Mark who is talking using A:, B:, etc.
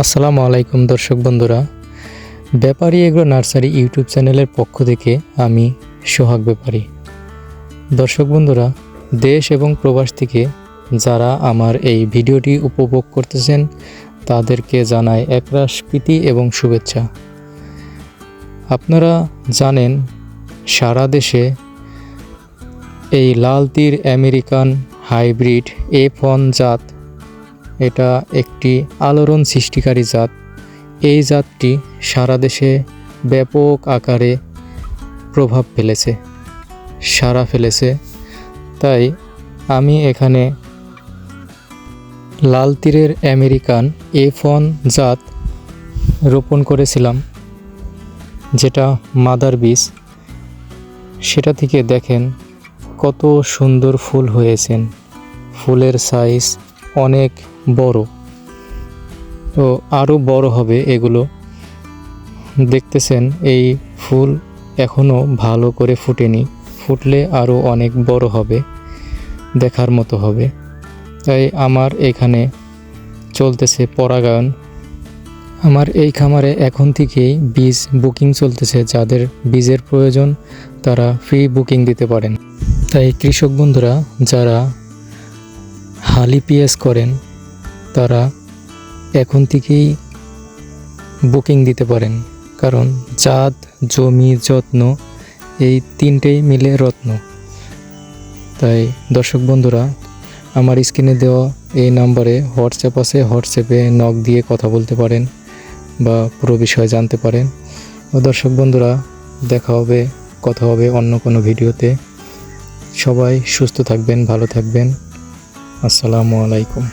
A: আসসালামু আলাইকুম দর্শক বন্ধুরা, ব্যাপারী এগ্রো নার্সারি ইউটিউব চ্যানেলের পক্ষ থেকে আমি সোহাগ ব্যাপারী। দর্শক বন্ধুরা, দেশ এবং প্রবাস থেকে যারা আমার এই ভিডিওটি উপভোগ করতেছেন তাদেরকে জানাই একরাশ প্রীতি এবং শুভেচ্ছা। আপনারা জানেন সারা দেশে এই লাল তীর আমেরিকান হাইব্রিড F1 জাত, এটা একটি আলোড়ন সৃষ্টিকারী জাত। এই জাতটি সারা দেশে ব্যাপক আকারে প্রভাব ফেলেছে, সাড়া ফেলেছে। তাই আমি এখানে লাল তীরের আমেরিকান F1 জাত রোপণ করেছিলাম, যেটা মাদার বীজ। সেটা থেকে দেখেন কত সুন্দর ফুল হয়েছেন। ফুলের সাইজ অনেক বড়, তো আরও বড় হবে এগুলো। দেখতেছেন এই ফুল এখনও ভালো করে ফুটেনি, ফুটলে আরও অনেক বড় হবে, দেখার মতো হবে। তাই আমার এখানে চলতেছে পরাগায়ন। আমার এই খামারে এখন থেকেই বীজ বুকিং চলতেছে। যাদের বীজের প্রয়োজন তারা ফ্রি বুকিং দিতে পারেন। তাই কৃষক বন্ধুরা যারা হালি পেঁয়াজ করেন তারা এখন থেকেই বুকিং দিতে পারেন, কারণ জাত, জমি, যত্ন এই তিনটেই মিলে রত্ন। তাই দর্শক বন্ধুরা, আমার স্ক্রিনে দেওয়া এই নাম্বারে হোয়াটসঅ্যাপ আছে, হোয়াটসঅ্যাপে নক দিয়ে কথা বলতে পারেন বা পুরো বিষয় জানতে পারেন। দর্শক বন্ধুরা, কথা হবে অন্য কোনো ভিডিওতে। সবাই সুস্থ থাকবেন, ভালো থাকবেন। আসসালামু আলাইকুম।